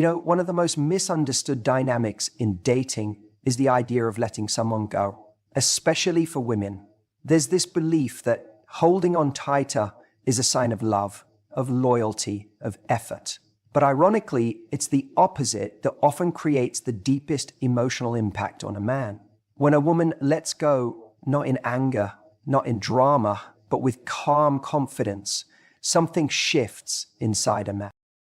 One of the most misunderstood dynamics in dating is the idea of letting someone go, especially for women. There's this belief that holding on tighter is a sign of love, of loyalty, of effort. But ironically, it's the opposite that often creates the deepest emotional impact on a man. When a woman lets go, not in anger, not in drama, but with calm confidence, something shifts inside a man.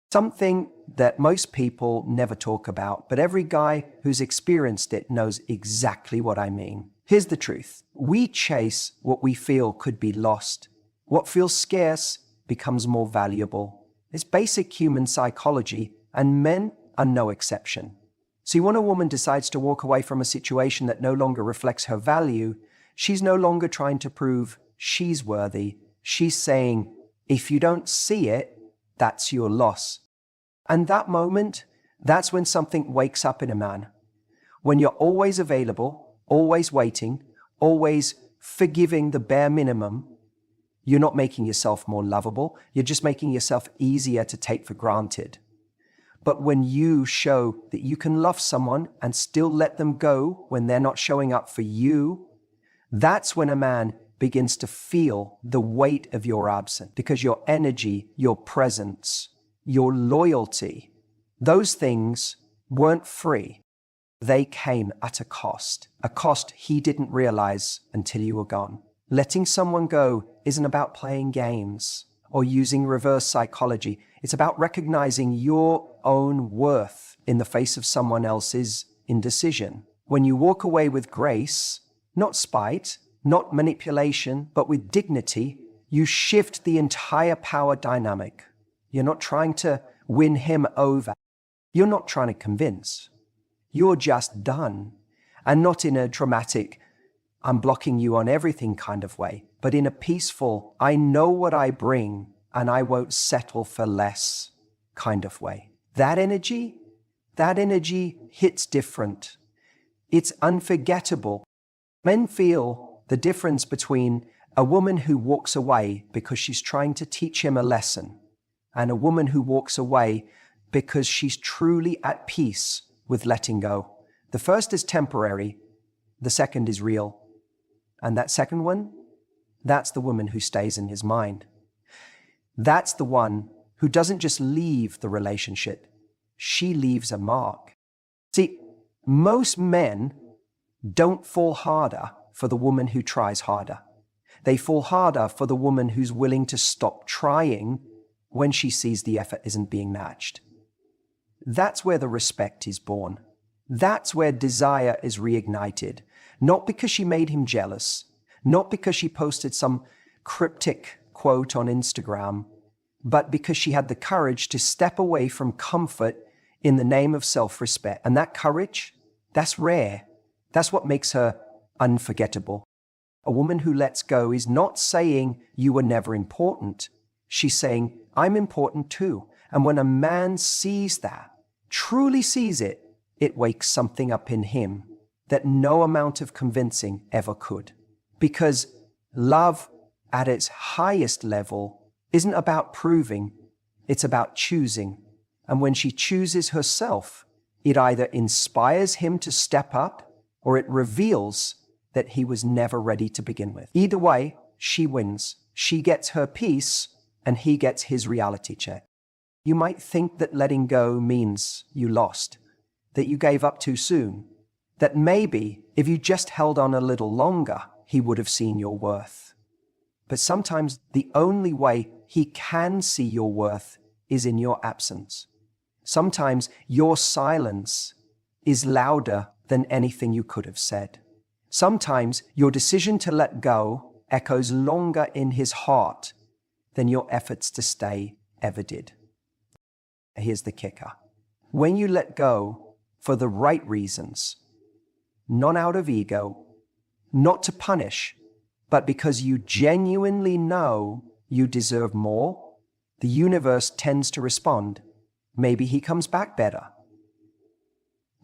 Something that most people never talk about, but every guy who's experienced it knows exactly what I mean. Here's the truth. We chase what we feel could be lost. What feels scarce becomes more valuable. It's basic human psychology, and men are no exception. See, when a woman decides to walk away from a situation that no longer reflects her value, she's no longer trying to prove she's worthy. She's saying, if you don't see it, that's your loss. And that moment, that's when something wakes up in a man. When you're always available, always waiting, always forgiving the bare minimum, you're not making yourself more lovable. You're just making yourself easier to take for granted. But when you show that you can love someone and still let them go when they're not showing up for you, that's when a man begins to feel the weight of your absence, because your energy, your presence, your loyalty, those things weren't free. They came at a cost he didn't realize until you were gone. Letting someone go isn't about playing games or using reverse psychology. It's about recognizing your own worth in the face of someone else's indecision. When you walk away with grace, not spite, not manipulation, but with dignity, you shift the entire power dynamic. You're not trying to win him over. You're not trying to convince. You're just done. And not in a dramatic, I'm blocking you on everything kind of way, but in a peaceful, I know what I bring and I won't settle for less kind of way. That energy hits different. It's unforgettable. Men feel the difference between a woman who walks away because she's trying to teach him a lesson and a woman who walks away because she's truly at peace with letting go. The first is temporary, the second is real. And that second one, that's the woman who stays in his mind. That's the one who doesn't just leave the relationship, she leaves a mark. See, most men don't fall harder for the woman who tries harder. They fall harder for the woman who's willing to stop trying when she sees the effort isn't being matched. That's where the respect is born. That's where desire is reignited. Not because she made him jealous, not because she posted some cryptic quote on Instagram, but because she had the courage to step away from comfort in the name of self-respect. And that courage, that's rare. That's what makes her unforgettable. A woman who lets go is not saying you were never important. She's saying, I'm important too. And when a man sees that, truly sees it, it wakes something up in him that no amount of convincing ever could. Because love at its highest level isn't about proving, it's about choosing. And when she chooses herself, it either inspires him to step up or it reveals that he was never ready to begin with. Either way, she wins. She gets her peace and he gets his reality check. You might think that letting go means you lost, that you gave up too soon, that maybe if you just held on a little longer, he would have seen your worth. But sometimes the only way he can see your worth is in your absence. Sometimes your silence is louder than anything you could have said. Sometimes your decision to let go echoes longer in his heart than your efforts to stay ever did. Here's the kicker. When you let go for the right reasons, not out of ego, not to punish, but because you genuinely know you deserve more, the universe tends to respond. Maybe he comes back better.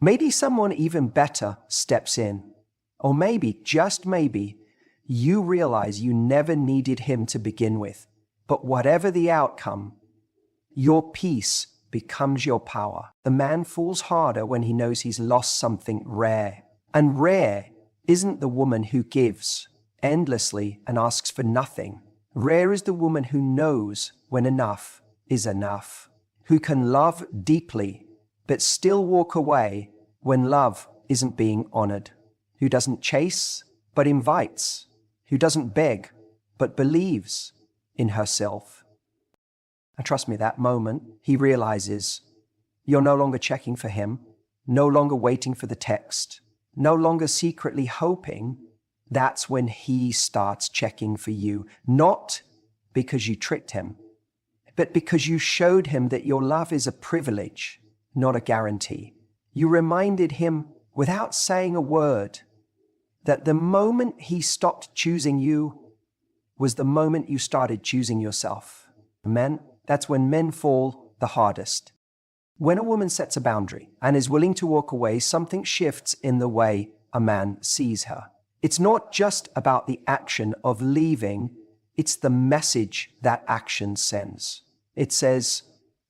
Maybe someone even better steps in. Or maybe, just maybe, you realize you never needed him to begin with. But whatever the outcome, your peace becomes your power. The man falls harder when he knows he's lost something rare. And rare isn't the woman who gives endlessly and asks for nothing. Rare is the woman who knows when enough is enough, who can love deeply but still walk away when love isn't being honored, who doesn't chase but invites, who doesn't beg but believes in herself. And trust me, that moment he realizes you're no longer checking for him, no longer waiting for the text, no longer secretly hoping. That's when he starts checking for you, not because you tricked him, but because you showed him that your love is a privilege, not a guarantee. You reminded him without saying a word that the moment he stopped choosing you was the moment you started choosing yourself. Men, that's when men fall the hardest. When a woman sets a boundary and is willing to walk away, something shifts in the way a man sees her. It's not just about the action of leaving, it's the message that action sends. It says,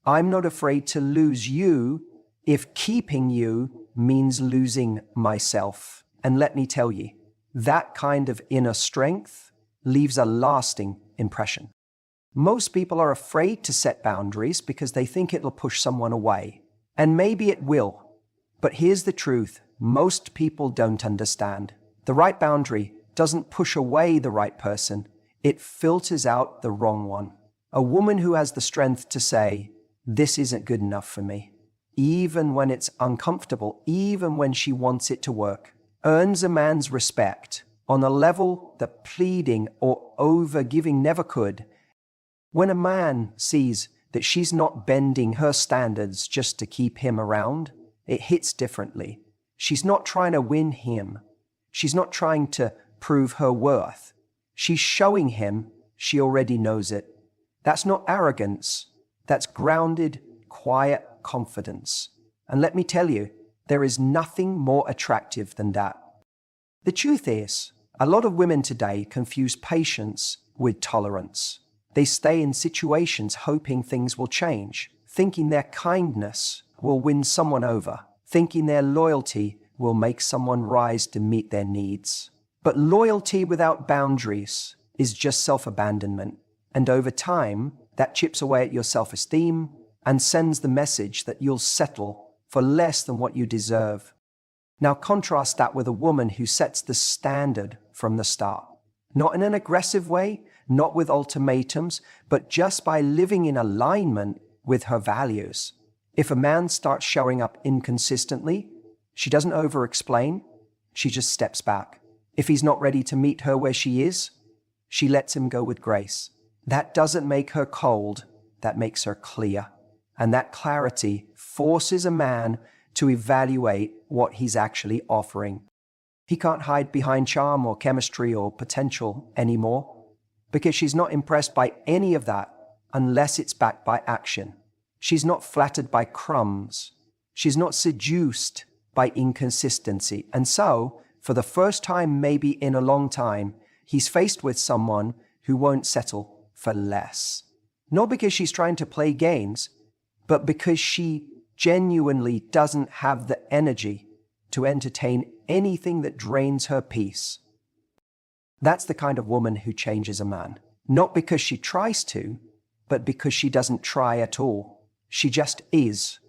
I'm not afraid to lose you if keeping you means losing myself. And let me tell you, that kind of inner strength leaves a lasting impression. Most people are afraid to set boundaries because they think it'll push someone away. And maybe it will. But here's the truth. Most people don't understand. The right boundary doesn't push away the right person. It filters out the wrong one. A woman who has the strength to say, this isn't good enough for me, even when it's uncomfortable, even when she wants it to work, earns a man's respect on a level that pleading or over-giving never could. When a man sees that she's not bending her standards just to keep him around, it hits differently. She's not trying to win him. She's not trying to prove her worth. She's showing him she already knows it. That's not arrogance. That's grounded, quiet confidence. And let me tell you, there is nothing more attractive than that. The truth is, a lot of women today confuse patience with tolerance. They stay in situations hoping things will change, thinking their kindness will win someone over, thinking their loyalty will make someone rise to meet their needs. But loyalty without boundaries is just self-abandonment. And over time, that chips away at your self-esteem and sends the message that you'll settle for less than what you deserve. Now contrast that with a woman who sets the standard from the start. Not in an aggressive way, not with ultimatums, but just by living in alignment with her values. If a man starts showing up inconsistently, she doesn't over-explain, she just steps back. If he's not ready to meet her where she is, she lets him go with grace. That doesn't make her cold, that makes her clear. And that clarity forces a man to evaluate what he's actually offering. He can't hide behind charm or chemistry or potential anymore, because she's not impressed by any of that unless it's backed by action. She's not flattered by crumbs. She's not seduced by inconsistency. And so, for the first time maybe in a long time, he's faced with someone who won't settle for less. Not because she's trying to play games, but because she genuinely doesn't have the energy to entertain anything that drains her peace. That's the kind of woman who changes a man. Not because she tries to, but because she doesn't try at all. She just is.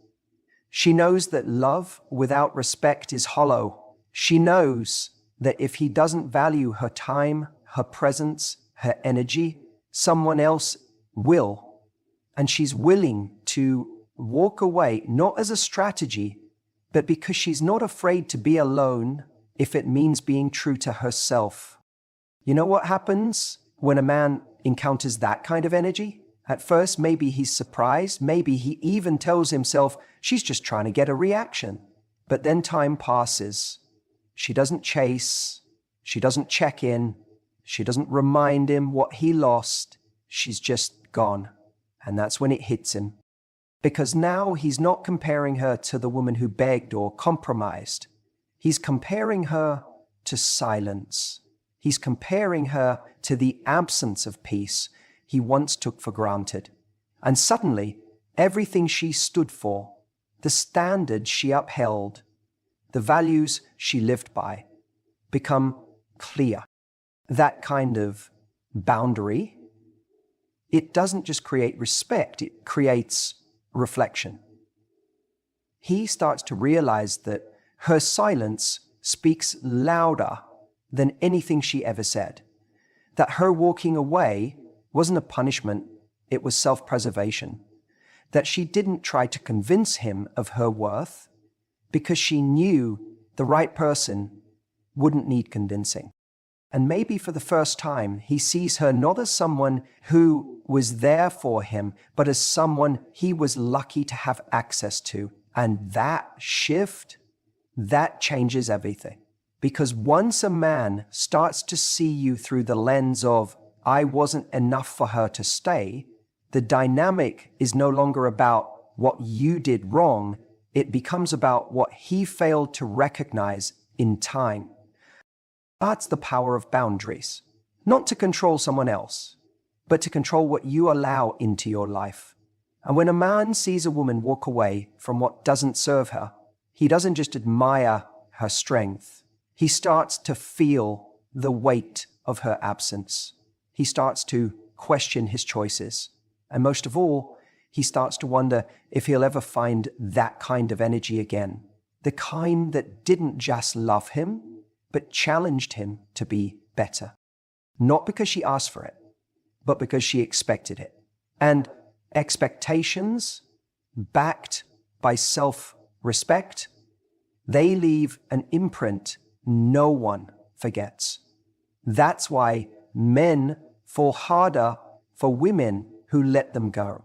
She knows that love without respect is hollow. She knows that if he doesn't value her time, her presence, her energy, someone else will. And she's willing to walk away, not as a strategy, but because she's not afraid to be alone if it means being true to herself. You know what happens when a man encounters that kind of energy? At first, maybe he's surprised, maybe he even tells himself, she's just trying to get a reaction. But then time passes. She doesn't chase, she doesn't check in, she doesn't remind him what he lost. She's just gone. And that's when it hits him. Because now he's not comparing her to the woman who begged or compromised. He's comparing her to silence. He's comparing her to the absence of peace he once took for granted. And suddenly, Everything she stood for, the standards she upheld, the values she lived by, become clear. That kind of boundary, it doesn't just create respect, it creates reflection. He starts to realize that her silence speaks louder than anything she ever said. That her walking away wasn't a punishment, it was self-preservation. That she didn't try to convince him of her worth because she knew the right person wouldn't need convincing. And maybe for the first time, he sees her not as someone who was there for him, but as someone he was lucky to have access to. And that shift, that changes everything. Because once a man starts to see you through the lens of, I wasn't enough for her to stay, the dynamic is no longer about what you did wrong. It becomes about what he failed to recognize in time. That's the power of boundaries. Not to control someone else, but to control what you allow into your life. And when a man sees a woman walk away from what doesn't serve her, he doesn't just admire her strength. He starts to feel the weight of her absence. He starts to question his choices. And most of all, he starts to wonder if he'll ever find that kind of energy again. The kind that didn't just love him, but challenged him to be better. Not because she asked for it, but because she expected it. And expectations, backed by self-respect, they leave an imprint no one forgets. That's why men fall harder for women who let them go.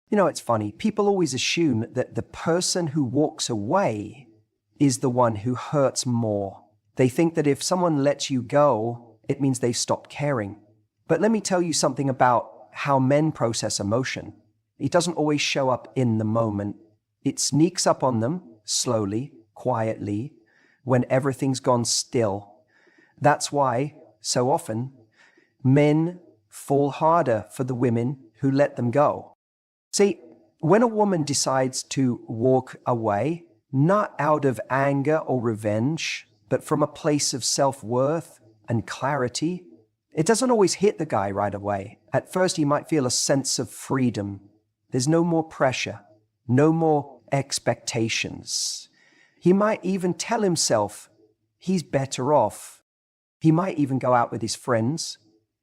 You know, it's funny. People always assume that the person who walks away is the one who hurts more. They think that if someone lets you go, it means they've stopped caring. But let me tell you something about how men process emotion. It doesn't always show up in the moment. It sneaks up on them slowly, quietly, when everything's gone still. That's why, so often, men fall harder for the women who let them go. See, when a woman decides to walk away, not out of anger or revenge, but from a place of self-worth and clarity, it doesn't always hit the guy right away. At first, he might feel a sense of freedom. There's no more pressure, no more expectations. He might even tell himself he's better off. He might even go out with his friends,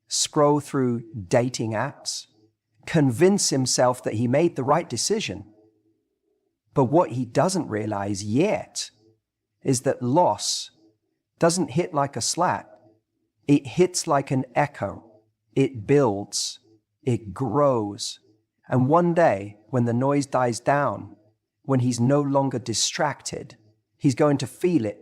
scroll through dating apps, convince himself that he made the right decision. But what he doesn't realize yet is that loss doesn't hit like a slap. It hits like an echo. It builds. It grows. And one day, when the noise dies down, when he's no longer distracted, he's going to feel it.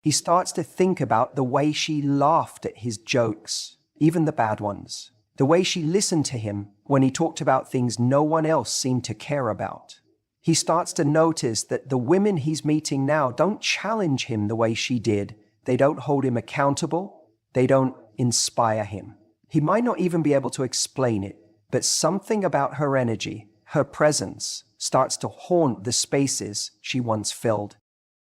He starts to think about the way she laughed at his jokes, even the bad ones. The way she listened to him when he talked about things no one else seemed to care about. He starts to notice that the women he's meeting now don't challenge him the way she did. They don't hold him accountable. They don't inspire him. He might not even be able to explain it, but something about her energy, her presence, starts to haunt the spaces she once filled.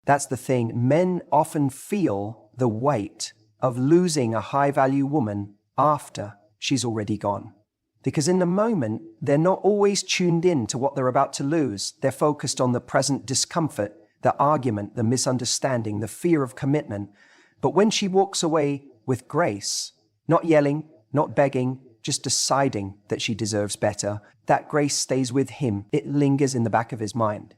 That's the thing. Men often feel the weight of losing a high-value woman after she's already gone. Because in the moment, they're not always tuned in to what they're about to lose. They're focused on the present discomfort, the argument, the misunderstanding, the fear of commitment. But when she walks away with grace, not yelling, not begging, just deciding that she deserves better, that grace stays with him. It lingers in the back of his mind.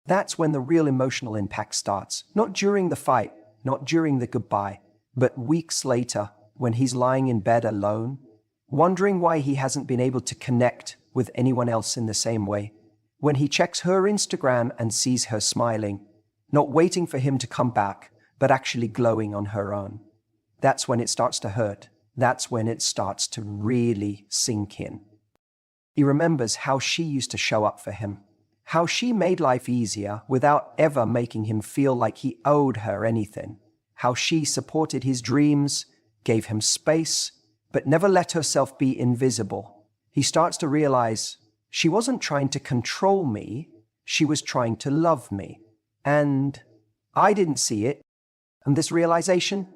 That's when the real emotional impact starts. Not during the fight, not during the goodbye, but weeks later when he's lying in bed alone, wondering why he hasn't been able to connect with anyone else in the same way. When he checks her Instagram and sees her smiling, not waiting for him to come back, but actually glowing on her own. That's when it starts to hurt. That's when it starts to really sink in. He remembers how she used to show up for him, how she made life easier without ever making him feel like he owed her anything, how she supported his dreams gave him space, but never let herself be invisible. He starts to realize she wasn't trying to control me, she was trying to love me. And I didn't see it. And this realization,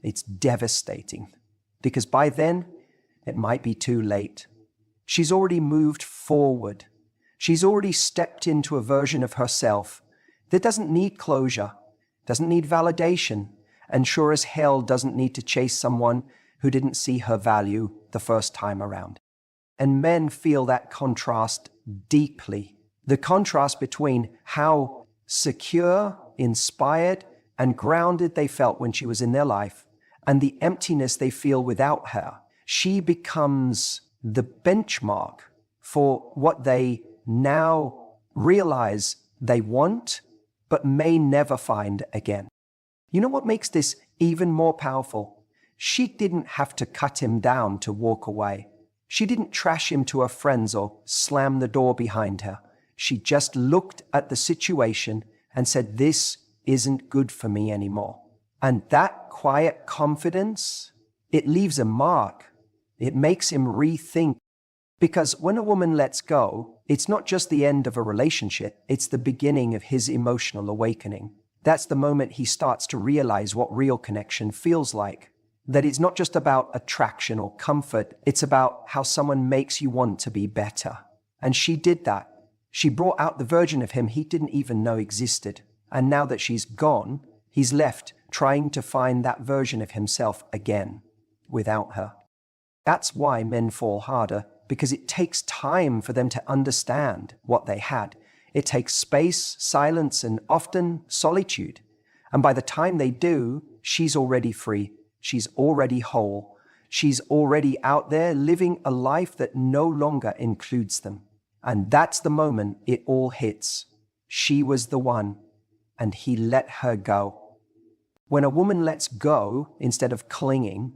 it's devastating. Because by then, it might be too late. She's already moved forward. She's already stepped into a version of herself that doesn't need closure, doesn't need validation, and sure as hell doesn't need to chase someone who didn't see her value the first time around. And men feel that contrast deeply. The contrast between how secure, inspired, and grounded they felt when she was in their life, and the emptiness they feel without her. She becomes the benchmark for what they now realize they want, but may never find again. You know what makes this even more powerful? She didn't have to cut him down to walk away. She didn't trash him to her friends or slam the door behind her. She just looked at the situation and said, "This isn't good for me anymore." And that quiet confidence, it leaves a mark. It makes him rethink. Because when a woman lets go, it's not just the end of a relationship, it's the beginning of his emotional awakening. That's the moment he starts to realize what real connection feels like. That it's not just about attraction or comfort, it's about how someone makes you want to be better. And she did that. She brought out the version of him he didn't even know existed. And now that she's gone, he's left trying to find that version of himself again, without her. That's why men fall harder, because it takes time for them to understand what they had. It takes space, silence, and often solitude. And by the time they do, she's already free. She's already whole. She's already out there living a life that no longer includes them. And that's the moment it all hits. She was the one, and he let her go. When a woman lets go instead of clinging,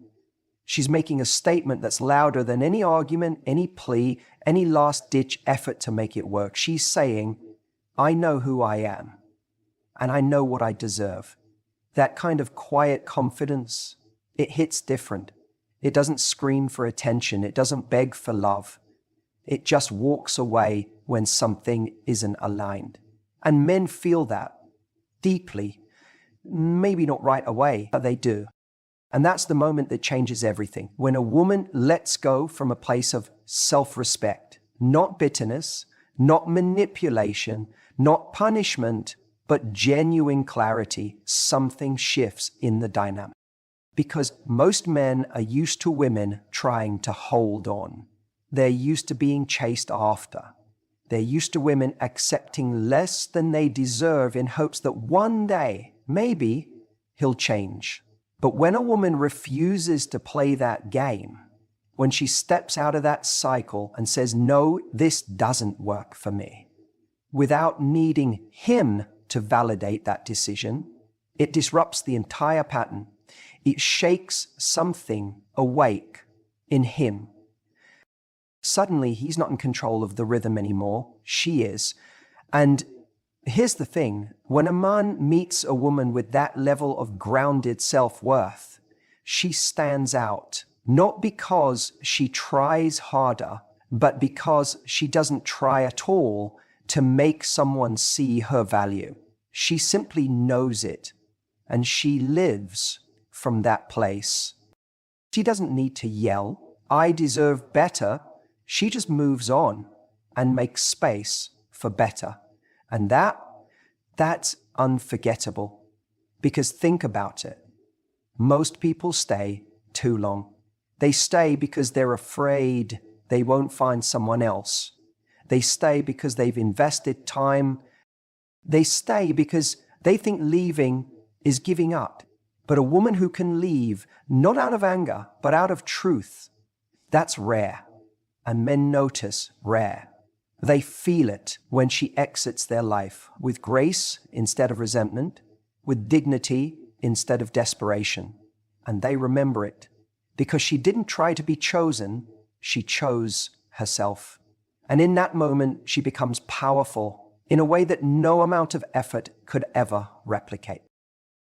she's making a statement that's louder than any argument, any plea, any last-ditch effort to make it work. She's saying, "I know who I am, and I know what I deserve." That kind of quiet confidence, it hits different. It doesn't scream for attention. It doesn't beg for love. It just walks away when something isn't aligned. And men feel that deeply. Maybe not right away, but they do. And that's the moment that changes everything. When a woman lets go from a place of self-respect, not bitterness, not manipulation, not punishment, but genuine clarity, something shifts in the dynamic. Because most men are used to women trying to hold on. They're used to being chased after. They're used to women accepting less than they deserve in hopes that one day, maybe, he'll change. But when a woman refuses to play that game, when she steps out of that cycle and says, "No, this doesn't work for me," without needing him to validate that decision, it disrupts the entire pattern. It shakes something awake in him. Suddenly, he's not in control of the rhythm anymore. She is. And here's the thing. When a man meets a woman with that level of grounded self-worth, she stands out, not because she tries harder, but because she doesn't try at all to make someone see her value. She simply knows it, and she lives from that place. She doesn't need to yell, "I deserve better." She just moves on and makes space for better. And that's unforgettable. Because think about it. Most people stay too long. They stay because they're afraid they won't find someone else. They stay because they've invested time. They stay because they think leaving is giving up. But a woman who can leave, not out of anger, but out of truth, that's rare. And men notice rare. They feel it when she exits their life with grace instead of resentment, with dignity instead of desperation. And they remember it because she didn't try to be chosen, she chose herself. And in that moment, she becomes powerful in a way that no amount of effort could ever replicate.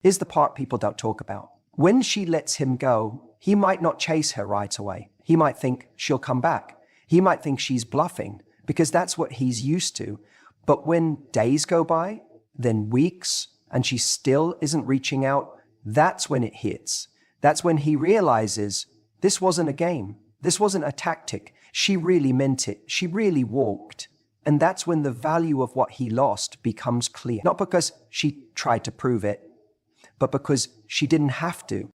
Here's the part people don't talk about. When she lets him go, he might not chase her right away. He might think she'll come back. He might think she's bluffing because that's what he's used to. But when days go by, then weeks, and she still isn't reaching out, that's when it hits. That's when he realizes this wasn't a game. This wasn't a tactic. She really meant it. She really walked. And that's when the value of what he lost becomes clear. Not because she tried to prove it, but because she didn't have to.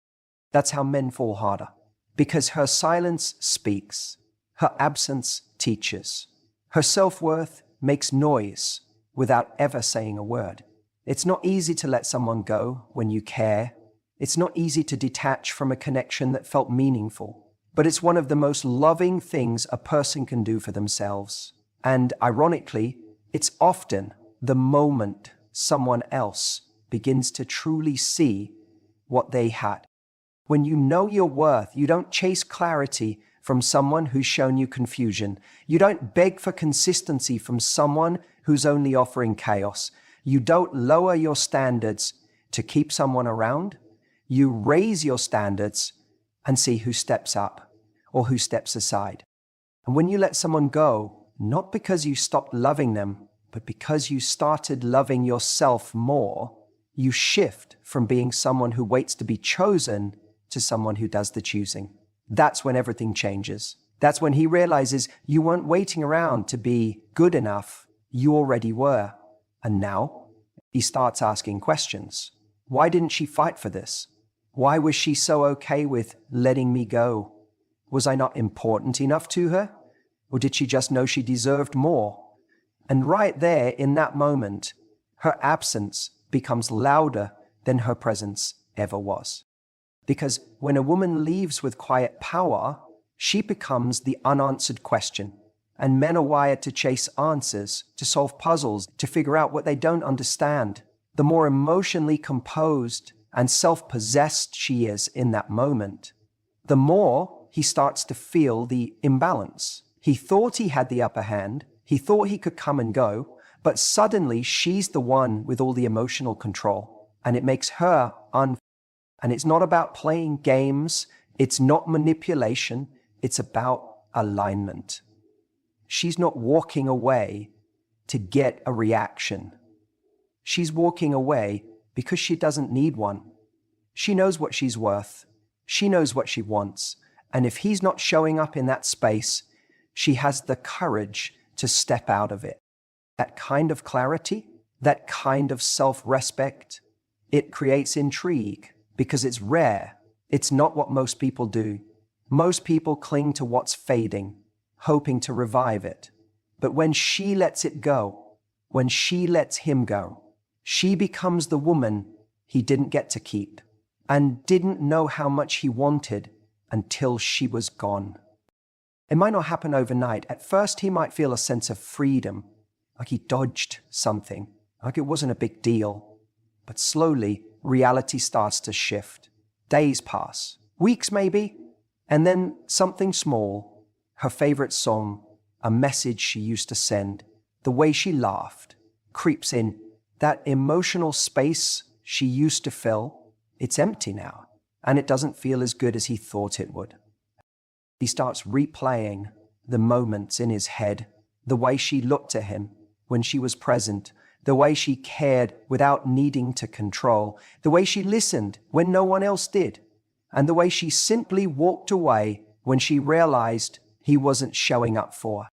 That's how men fall harder. Because her silence speaks. Her absence teaches. Her self-worth makes noise without ever saying a word. It's not easy to let someone go when you care. It's not easy to detach from a connection that felt meaningful. But it's one of the most loving things a person can do for themselves. And ironically, it's often the moment someone else begins to truly see what they had. When you know your worth, you don't chase clarity from someone who's shown you confusion. You don't beg for consistency from someone who's only offering chaos. You don't lower your standards to keep someone around. You raise your standards and see who steps up or who steps aside. And when you let someone go, not because you stopped loving them, but because you started loving yourself more, you shift from being someone who waits to be chosen to someone who does the choosing. That's when everything changes. That's when he realizes you weren't waiting around to be good enough. You already were. And now he starts asking questions. Why didn't she fight for this? Why was she so okay with letting me go? Was I not important enough to her? Or did she just know she deserved more? And right there in that moment, her absence becomes louder than her presence ever was. Because when a woman leaves with quiet power, she becomes the unanswered question. And men are wired to chase answers, to solve puzzles, to figure out what they don't understand. The more emotionally composed and self-possessed she is in that moment, the more he starts to feel the imbalance. He thought he had the upper hand. He thought he could come and go, but suddenly she's the one with all the emotional control. And it makes her unfair. And it's not about playing games. It's not manipulation. It's about alignment. She's not walking away to get a reaction. She's walking away because she doesn't need one. She knows what she's worth. She knows what she wants. And if he's not showing up in that space, she has the courage to step out of it. That kind of clarity, that kind of self-respect, it creates intrigue because it's rare. It's not what most people do. Most people cling to what's fading, hoping to revive it. But when she lets it go, when she lets him go, she becomes the woman he didn't get to keep and didn't know how much he wanted until she was gone. It might not happen overnight. At first, he might feel a sense of freedom, like he dodged something, like it wasn't a big deal. But slowly, reality starts to shift. Days pass, weeks maybe, and then something small, her favorite song, a message she used to send, the way she laughed, creeps in. That emotional space she used to fill, it's empty now, and it doesn't feel as good as he thought it would. He starts replaying the moments in his head, the way she looked at him when she was present, the way she cared without needing to control, the way she listened when no one else did, and the way she simply walked away when she realized he wasn't showing up for her.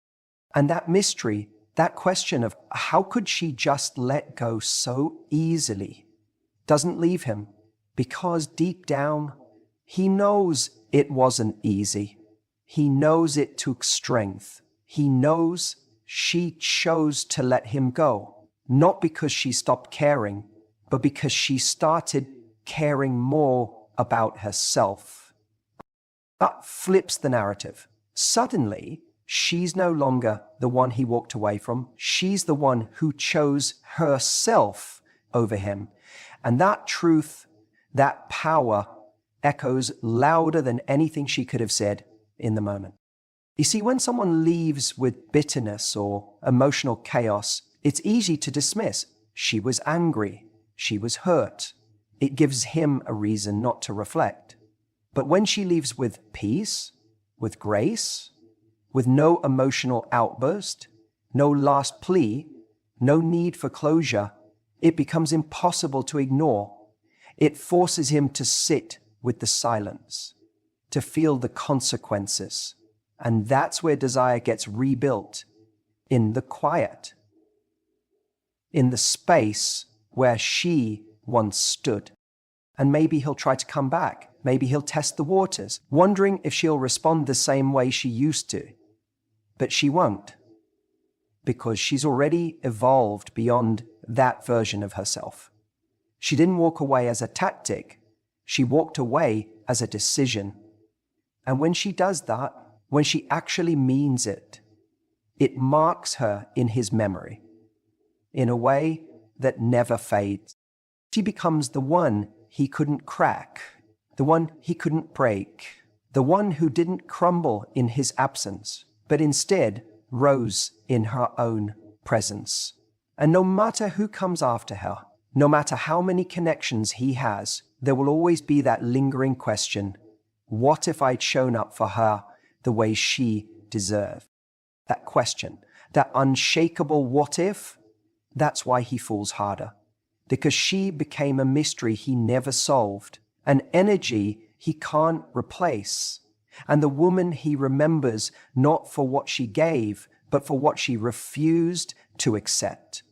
And that mystery, that question of how could she just let go so easily, doesn't leave him, because deep down, he knows it wasn't easy. He knows it took strength. He knows she chose to let him go, not because she stopped caring, but because she started caring more about herself. That flips the narrative. Suddenly, she's no longer the one he walked away from. She's the one who chose herself over him. And that truth, that power, echoes louder than anything she could have said in the moment. You see, when someone leaves with bitterness or emotional chaos, it's easy to dismiss. She was angry. She was hurt. It gives him a reason not to reflect. But when she leaves with peace, with grace, with no emotional outburst, no last plea, no need for closure, it becomes impossible to ignore. It forces him to sit with the silence, to feel the consequences. And that's where desire gets rebuilt, in the quiet, in the space where she once stood. And maybe he'll try to come back. Maybe he'll test the waters, wondering if she'll respond the same way she used to. But she won't, because she's already evolved beyond that version of herself. She didn't walk away as a tactic. She walked away as a decision. And when she does that, when she actually means it, it marks her in his memory in a way that never fades. She becomes the one he couldn't crack, the one he couldn't break, the one who didn't crumble in his absence, but instead rose in her own presence. And no matter who comes after her, no matter how many connections he has, there will always be that lingering question, what if I'd shown up for her the way she deserved? That question, that unshakable what if, that's why he falls harder. Because she became a mystery he never solved, an energy he can't replace, and the woman he remembers not for what she gave, but for what she refused to accept.